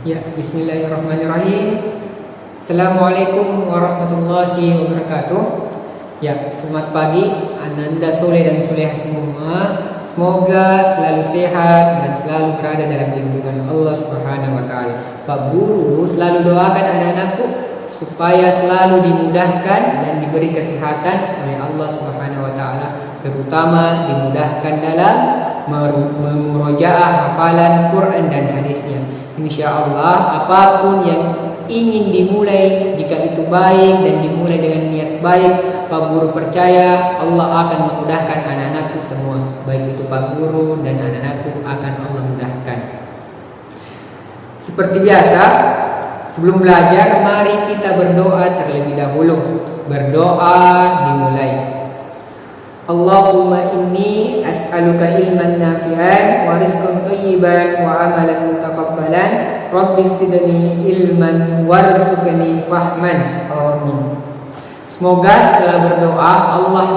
Ya, bismillahirrahmanirrahim. Assalamualaikum warahmatullahi wabarakatuh. Ya, selamat pagi Ananda Soleh dan Soleh semua. Semoga selalu sehat dan selalu berada dalam lindungan Allah Subhanahu wa taala. Pak Guru selalu doakan anak-anakku supaya selalu dimudahkan dan diberi kesehatan oleh Allah Subhanahu wa taala, terutama dimudahkan dalam memurojaah hafalan Quran dan hadisnya. Insya Allah apapun yang ingin dimulai, jika itu baik dan dimulai dengan niat baik, Pak Guru percaya Allah akan memudahkan anak-anakku semua. Baik itu Pak Guru dan anak-anakku akan Allah mudahkan. Seperti biasa, sebelum belajar mari kita berdoa terlebih dahulu. Berdoa dimulai. Allahumma inni as'aluka ilman nafi'an wa rizqan thayyiban wa amalan mutaqabbalan rabbi zidni ilman warzuqni fahman. Amin. Semoga setelah berdoa Allah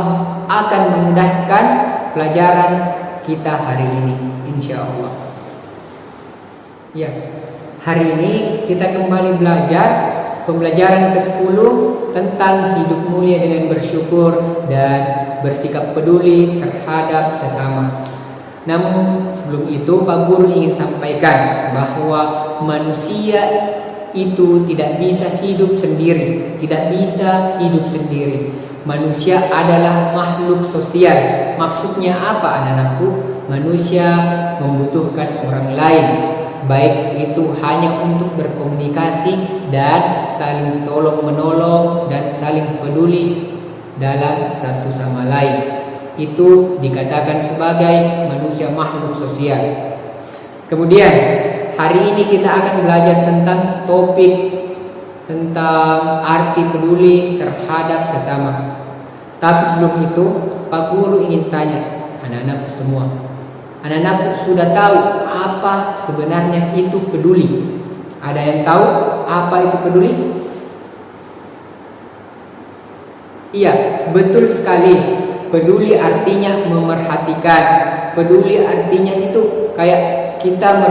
akan memudahkan pelajaran kita hari ini, insyaallah. Ya, hari ini kita kembali belajar pembelajaran ke-10 tentang hidup mulia dengan bersyukur dan bersikap peduli terhadap sesama. Namun sebelum itu Pak Guru ingin sampaikan bahwa manusia itu tidak bisa hidup sendiri, tidak bisa hidup sendiri. Manusia adalah makhluk sosial. Maksudnya apa anak-anakku? Manusia membutuhkan orang lain, baik itu hanya untuk berkomunikasi dan saling tolong-menolong dan saling peduli dalam satu sama lain. Itu dikatakan sebagai manusia makhluk sosial. Kemudian hari ini kita akan belajar tentang topik tentang arti peduli terhadap sesama. Tapi sebelum itu Pak Guru ingin tanya anak-anakku semua. Anak-anakku sudah tahu apa sebenarnya itu peduli? Ada yang tahu apa itu peduli? Iya, betul sekali. Peduli artinya memerhatikan. Peduli artinya itu kayak kita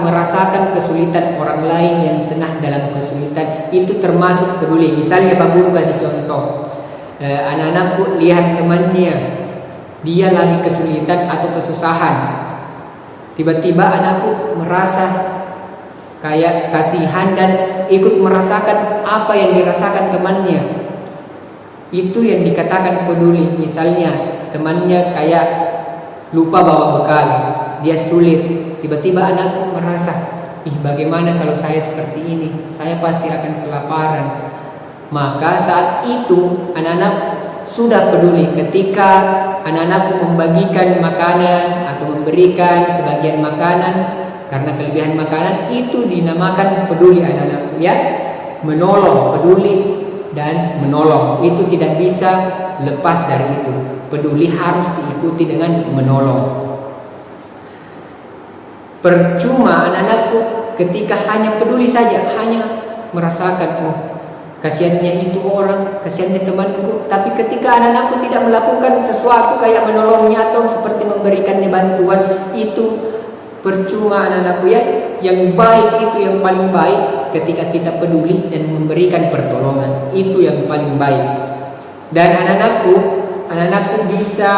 merasakan kesulitan orang lain yang tengah dalam kesulitan. Itu termasuk peduli. Misalnya Pak Guru kasih contoh. Anak-anakku lihat temannya, dia lagi kesulitan atau kesusahan. Tiba-tiba anakku merasa kayak kasihan dan ikut merasakan apa yang dirasakan temannya. Itu yang dikatakan peduli. Misalnya temannya kayak lupa bawa bekal, dia sulit. Tiba-tiba anakku merasa, bagaimana kalau saya seperti ini? Saya pasti akan kelaparan. Maka saat itu anak-anak sudah peduli ketika anak-anakku membagikan makanan atau memberikan sebagian makanan karena kelebihan makanan, itu dinamakan peduli anak-anak, ya. Menolong, peduli dan menolong itu tidak bisa lepas dari itu. Peduli harus diikuti dengan menolong. Percuma anak-anakku ketika hanya peduli saja, hanya merasakan kasihannya itu orang, kasihannya temanku, tapi ketika anak-anakku tidak melakukan sesuatu kayak menolongnya atau seperti memberikannya bantuan, itu percuma anak-anakku, ya. Yang baik itu yang paling baik ketika kita peduli dan memberikan pertolongan, itu yang paling baik. Dan anak-anakku bisa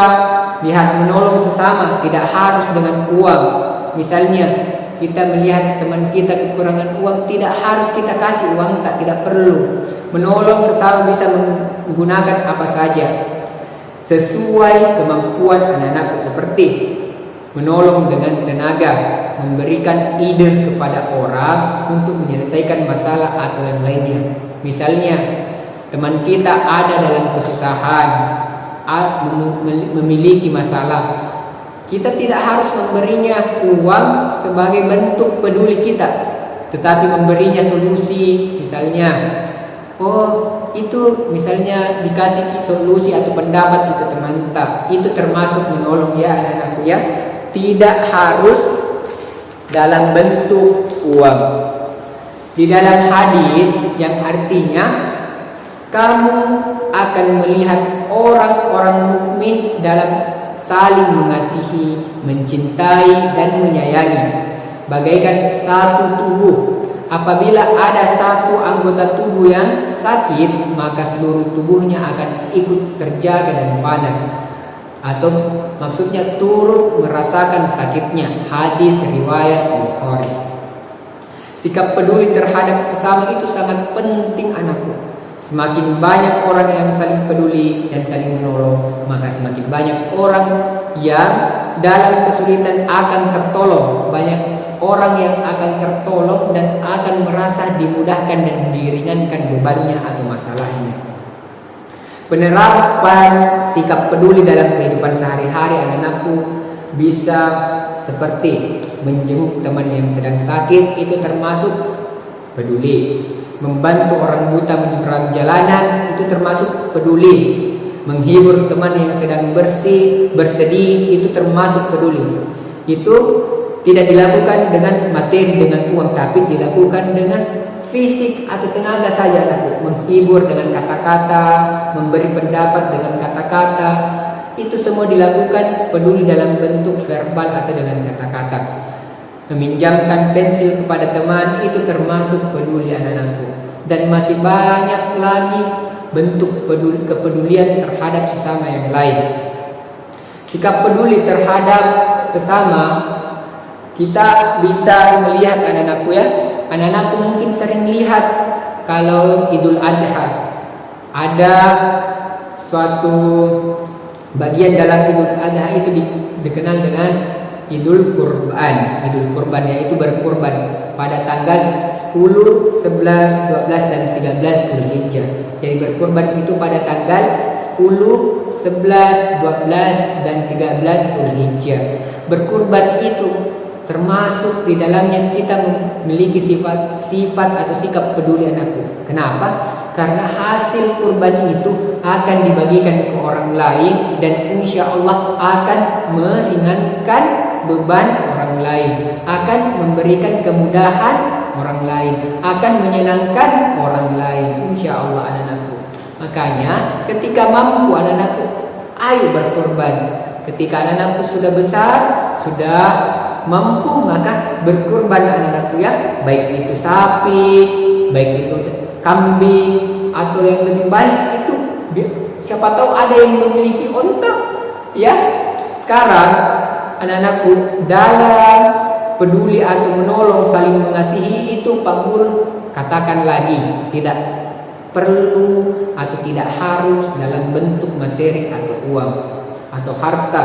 lihat menolong sesama, tidak harus dengan uang. Misalnya kita melihat teman kita kekurangan uang, tidak harus kita kasih uang, tidak perlu. Menolong sesama bisa menggunakan apa saja sesuai kemampuan anak-anakku, seperti menolong dengan tenaga, memberikan ide kepada orang untuk menyelesaikan masalah atau yang lainnya. Misalnya teman kita ada dalam kesusahan, memiliki masalah, kita tidak harus memberinya uang sebagai bentuk peduli kita, tetapi memberinya solusi. Misalnya itu misalnya dikasih solusi atau pendapat itu teman kita, itu termasuk menolong, ya anak-anakku, ya. Tidak harus dalam bentuk uang. Di dalam hadis yang artinya kamu akan melihat orang-orang mukmin dalam saling mengasihi, mencintai dan menyayangi, bagaikan satu tubuh. apabila ada satu anggota tubuh yang sakit, maka seluruh tubuhnya akan ikut terjaga dan panas. Atau maksudnya turut merasakan sakitnya. Hadis riwayat Bukhari. Sikap peduli terhadap sesama itu sangat penting anakku. Semakin banyak orang yang saling peduli dan saling menolong, maka semakin banyak orang yang dalam kesulitan akan tertolong. Banyak orang yang akan tertolong dan akan merasa dimudahkan dan diringankan bebannya atau masalahnya. Penerapan sikap peduli dalam kehidupan sehari-hari anak-anakku bisa seperti menjenguk teman yang sedang sakit, itu termasuk peduli. Membantu orang buta menyeberang jalanan, itu termasuk peduli. Menghibur teman yang sedang bersedih, itu termasuk peduli. Itu tidak dilakukan dengan materi, dengan uang, tapi dilakukan dengan fisik atau tenaga saja. Menghibur dengan kata-kata, memberi pendapat dengan kata-kata, itu semua dilakukan peduli dalam bentuk verbal atau dengan kata-kata. Meminjamkan pensil kepada teman, itu termasuk peduli anak-anakku. Dan masih banyak lagi bentuk kepedulian terhadap sesama yang lain. Sikap peduli terhadap sesama, kita bisa melihat anak-anakku ya. Anak-anakku mungkin sering lihat kalau Idul Adha ada suatu bagian dalam Idul Adha itu dikenal dengan Idul Kurban. Idul Kurban yaitu berkurban pada tanggal 10, 11, 12 dan 13 Zulhijjah. Jadi berkurban itu pada tanggal 10, 11, 12 dan 13 Zulhijjah. Berkurban itu termasuk di dalamnya kita memiliki sifat atau sikap peduli anakku. Kenapa? Karena hasil kurban itu akan dibagikan ke orang lain dan insya Allah akan meringankan beban orang lain, akan memberikan kemudahan orang lain, akan menyenangkan orang lain, insya Allah anak-anakku. Makanya ketika mampu anak-anakku, ayo berkorban. Ketika anak-anakku sudah besar, sudah mampu, maka berkorban anak-anakku ya, baik itu sapi, baik itu kambing, atau yang lebih baik itu siapa tahu ada yang memiliki unta ya. Sekarang anak-anakku dalam peduli atau menolong, saling mengasihi itu Pak Guru katakan lagi, tidak perlu atau tidak harus dalam bentuk materi atau uang atau harta.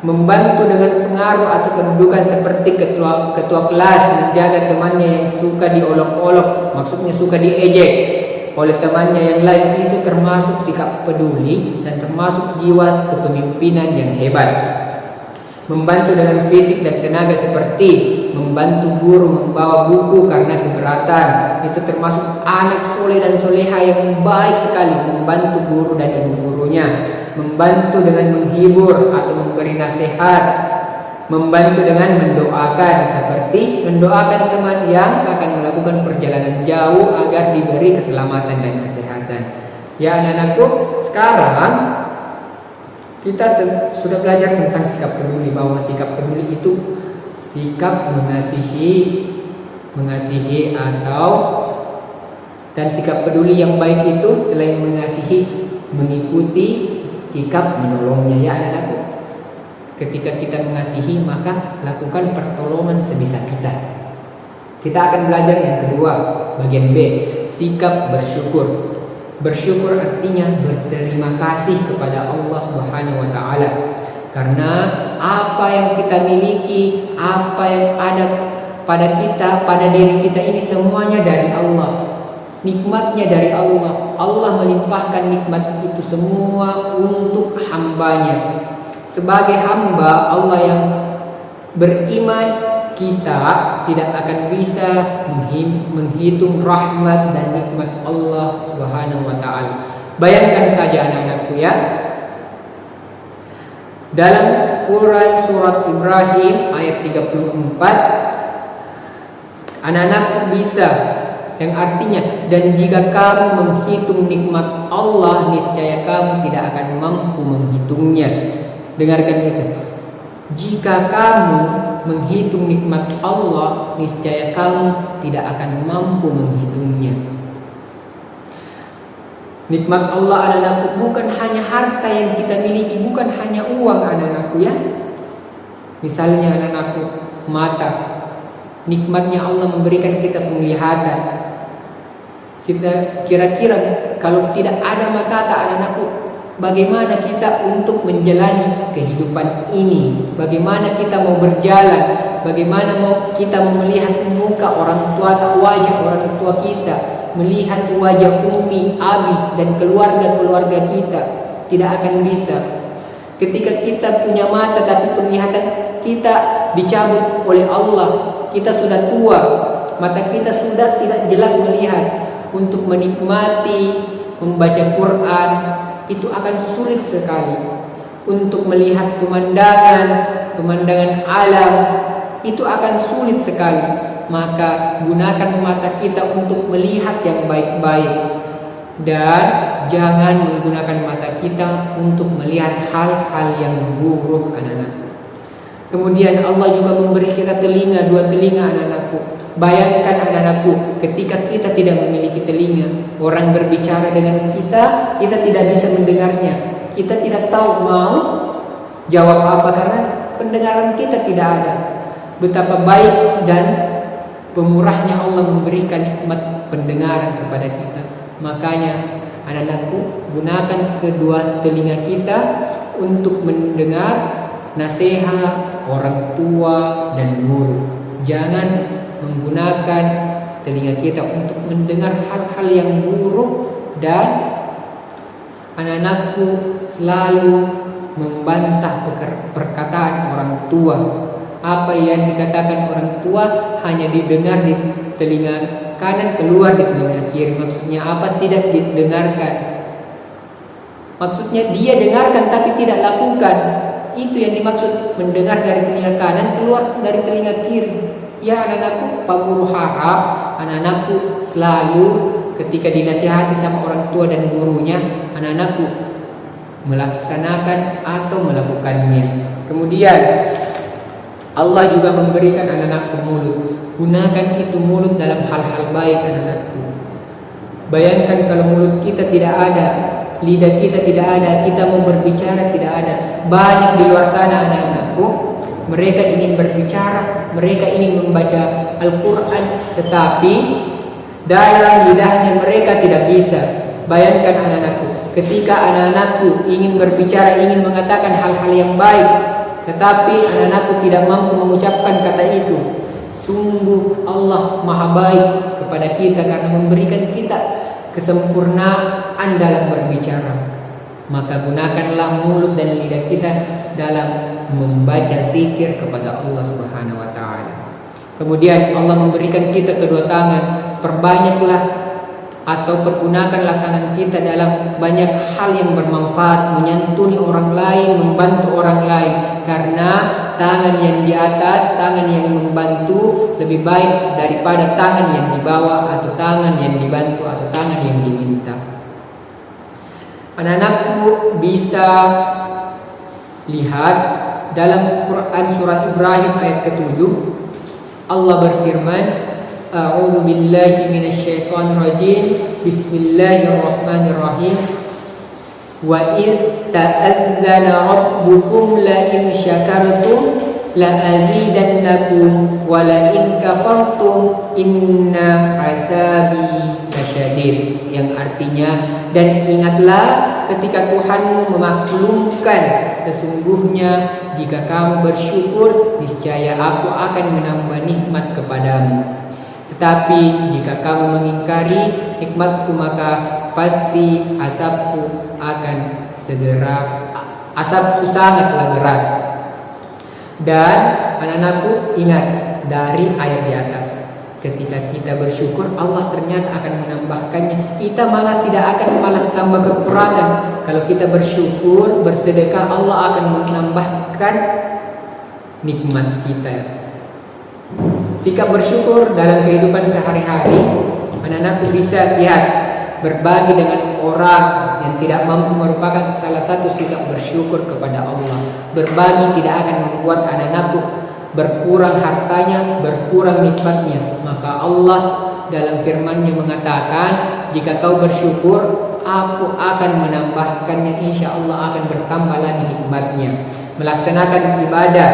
Membantu dengan pengaruh atau kedudukan seperti ketua kelas menjaga temannya yang suka diolok-olok, maksudnya suka diejek oleh temannya yang lain, itu termasuk sikap peduli dan termasuk jiwa kepemimpinan yang hebat. Membantu dengan fisik dan tenaga seperti membantu guru membawa buku karena keberatan, itu termasuk anak soleh dan soleha yang baik sekali, membantu guru dan ibu gurunya. Membantu dengan menghibur atau memberi nasihat, membantu dengan mendoakan seperti mendoakan teman yang akan melakukan perjalanan jauh agar diberi keselamatan dan kesehatan. Ya anak-anakku, sekarang kita sudah belajar tentang sikap peduli, bahwa sikap peduli itu sikap mengasihi atau dan sikap peduli yang baik itu selain mengasihi mengikuti sikap menolongnya ya anak-anakku. Ketika kita mengasihi, maka lakukan pertolongan sebisa kita. Kita akan belajar yang kedua, bagian B, sikap bersyukur. Bersyukur artinya berterima kasih kepada Allah Subhanahu wa taala. Karena apa yang kita miliki, apa yang ada pada kita, pada diri kita ini semuanya dari Allah. Nikmatnya dari Allah. Allah melimpahkan nikmat itu semua untuk hambanya. Sebagai hamba Allah yang beriman, kita tidak akan bisa menghitung rahmat dan nikmat Allah Subhanahu wa taala. Bayangkan saja anak-anakku ya. Dalam Quran surat Ibrahim ayat 34, anak-anakku bisa, yang artinya, dan jika kamu menghitung nikmat Allah, niscaya kamu tidak akan mampu menghitungnya. Dengarkan itu. Jika kamu menghitung nikmat Allah, niscaya kamu tidak akan mampu menghitungnya. Nikmat Allah anak-anakku bukan hanya harta yang kita miliki, bukan hanya uang anak-anakku ya. Misalnya anak-anakku, mata. Nikmatnya Allah memberikan kita penglihatan. Kita kira-kira kalau tidak ada mata anak-anakku, bagaimana kita untuk menjalani kehidupan ini? Bagaimana kita mau berjalan? Bagaimana kita mau melihat muka orang tua atau wajah orang tua kita, melihat wajah umi, abi dan keluarga-keluarga kita? Tidak akan bisa. Ketika kita punya mata tapi penglihatan kita dicabut oleh Allah, kita sudah tua, mata kita sudah tidak jelas melihat, untuk menikmati membaca Quran itu akan sulit sekali. Untuk melihat pemandangan alam itu akan sulit sekali. Maka gunakan mata kita untuk melihat yang baik-baik, dan jangan menggunakan mata kita untuk melihat hal-hal yang buruk anak-anak. Kemudian Allah juga memberi kita telinga, 2 telinga anak-anakku. Bayangkan anak-anakku, ketika kita tidak memiliki telinga, orang berbicara dengan kita, kita tidak bisa mendengarnya. Kita tidak tahu mau jawab apa karena pendengaran kita tidak ada. Betapa baik dan pemurahnya Allah memberikan nikmat pendengaran kepada kita. Makanya anak-anakku, gunakan kedua telinga kita untuk mendengar nasihat orang tua dan guru. Jangan menggunakan telinga kita untuk mendengar hal-hal yang buruk. Dan anak-anakku selalu membantah perkataan orang tua. Apa yang dikatakan orang tua hanya didengar di telinga kanan, keluar di telinga kiri. Maksudnya apa? Tidak didengarkan. Maksudnya dia dengarkan tapi tidak lakukan. Itu yang dimaksud mendengar dari telinga kanan, keluar dari telinga kiri. Ya anak-anakku, Pak Guru harap anak-anakku selalu ketika dinasihati sama orang tua dan gurunya, anak-anakku melaksanakan atau melakukannya. Kemudian Allah juga memberikan anak-anakku mulut. Gunakan itu mulut dalam hal-hal baik anak-anakku. Bayangkan kalau mulut kita tidak ada, lidah kita tidak ada, kita mau berbicara tidak ada. Banyak di luar sana anak-anakku, mereka ingin berbicara, mereka ingin membaca Al-Quran, tetapi dalam lidahnya mereka tidak bisa. Bayangkan anak-anakku, ketika anak-anakku ingin berbicara, ingin mengatakan hal-hal yang baik, tetapi anak-anakku tidak mampu mengucapkan kata itu. Sungguh Allah Maha baik kepada kita karena memberikan kita kesempurnaan dalam berbicara. Maka gunakanlah mulut dan lidah kita dalam membaca zikir kepada Allah Subhanahu wa taala. Kemudian Allah memberikan kita kedua tangan. Perbanyaklah atau pergunakanlah tangan kita dalam banyak hal yang bermanfaat, menyantuni orang lain, membantu orang lain. Karena tangan yang di atas, tangan yang membantu lebih baik daripada tangan yang dibawa atau tangan yang dibantu atau tangan yang diminta. Anak-anakku bisa lihat dalam Quran surat Ibrahim ayat ke-7, Allah berfirman, A'udzu billahi minasyaitonir rajim. Bismillahirrahmanirrahim. Wa iz ta'adzana rabbukum la in syakartum la azidannakum wa la in kafartum inna 'adzabi lasyadid. Yang artinya, dan ingatlah ketika Tuhanmu memaklumkan, sesungguhnya jika kamu bersyukur, niscaya aku akan menambah nikmat kepadamu. Tetapi jika kamu mengingkari nikmatku, maka pasti azabku sangatlah berat. Dan anak-anakku, ingat dari ayat di atas, ketika kita bersyukur, Allah ternyata akan menambahkannya. Kita malah tidak akan tambah kekurangan. Kalau kita bersyukur, bersedekah, Allah akan menambahkan nikmat kita. Sikap bersyukur dalam kehidupan sehari-hari, anak-anakku bisa lihat Berbagi dengan orang yang tidak mampu merupakan salah satu sikap bersyukur kepada Allah. Berbagi tidak akan membuat anak-anakku berkurang hartanya, berkurang nikmatnya. Maka Allah dalam firman-Nya mengatakan, jika kau bersyukur, aku akan menambahkannya, insya Allah akan bertambah lagi nikmatnya. Melaksanakan ibadah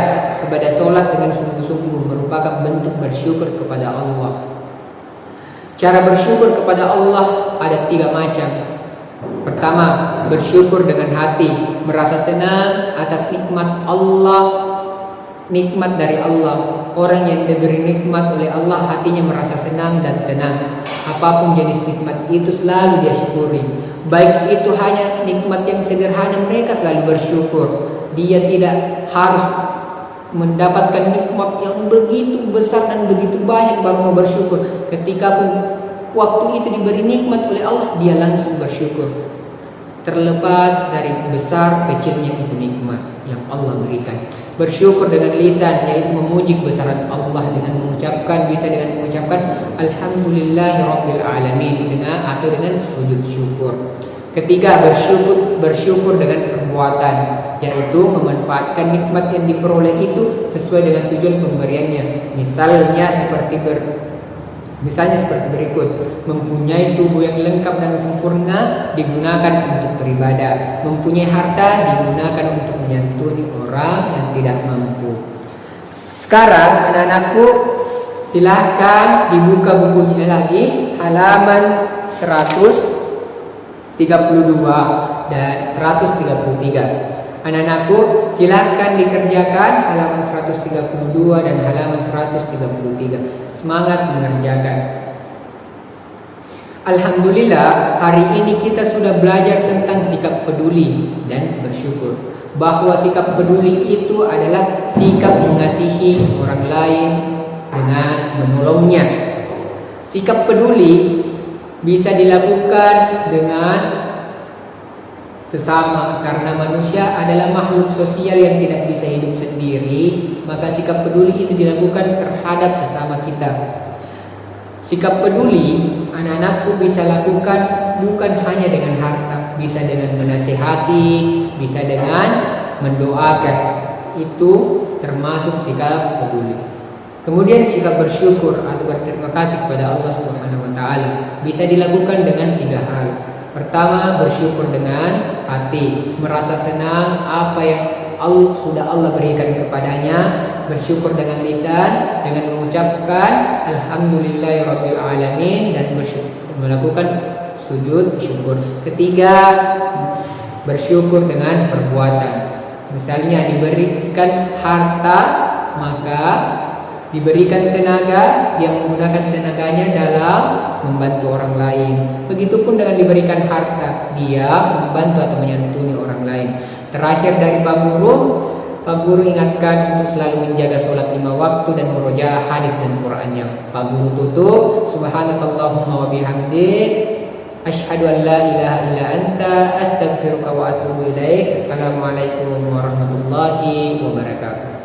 kepada sholat dengan sungguh-sungguh merupakan bentuk bersyukur kepada Allah. Cara bersyukur kepada Allah ada 3 macam. Pertama, bersyukur dengan hati, merasa senang atas nikmat Allah, nikmat dari Allah. Orang yang diberi nikmat oleh Allah, hatinya merasa senang dan tenang. Apapun jenis nikmat itu selalu dia syukuri. Baik itu hanya nikmat yang sederhana, mereka selalu bersyukur. Dia tidak harus mendapatkan nikmat yang begitu besar dan begitu banyak baru mau bersyukur. Ketika pun waktu itu diberi nikmat oleh Allah, dia langsung bersyukur, terlepas dari besar kecilnya itu nikmat yang Allah berikan. Bersyukur dengan lisan, yaitu memuji kebesaran Allah dengan mengucapkan, bisa dengan mengucapkan Alhamdulillahirabbil alamin, dengan sujud syukur. Ketiga, bersyukur dengan perbuatan, yaitu memanfaatkan nikmat yang diperoleh itu sesuai dengan tujuan pemberiannya. Misalnya seperti berikut: mempunyai tubuh yang lengkap dan sempurna digunakan untuk beribadah, mempunyai harta digunakan untuk menyantuni orang yang tidak mampu. Sekarang anak-anakku, silahkan dibuka bukunya lagi, halaman 132 dan 133. Anak-anakku, silahkan dikerjakan halaman 132 dan halaman 133. Semangat mengerjakan. Alhamdulillah, hari ini kita sudah belajar tentang sikap peduli dan bersyukur. Bahwa sikap peduli itu adalah sikap mengasihi orang lain dengan menolongnya. Sikap peduli bisa dilakukan dengan sesama, karena manusia adalah makhluk sosial yang tidak bisa hidup sendiri. Maka sikap peduli itu dilakukan terhadap sesama kita. Sikap peduli anak-anakku bisa lakukan bukan hanya dengan harta, bisa dengan menasihati, bisa dengan mendoakan. Itu termasuk sikap peduli. Kemudian sikap bersyukur atau berterima kasih kepada Allah Subhanahu wa taala bisa dilakukan dengan 3 hal. Pertama, bersyukur dengan hati, merasa senang apa yang sudah Allah berikan kepadanya. Bersyukur dengan lisan, dengan mengucapkan Alhamdulillahirabbil alamin, dan melakukan sujud syukur. Ketiga, bersyukur dengan perbuatan. Misalnya diberikan harta, maka diberikan tenaga, dia menggunakan tenaganya dalam membantu orang lain. Begitupun dengan diberikan harta, dia membantu atau menyantuni orang lain. Terakhir dari Pak Guru ingatkan untuk selalu menjaga sholat 5 waktu dan murojaah hadis dan Qur'annya. Pak Guru tutup, subhanakallahumma wa bihamdik, asyhadu an la ilaha illa anta, astaghfiruka wa atubu ilaik. Assalamualaikum warahmatullahi wabarakatuh.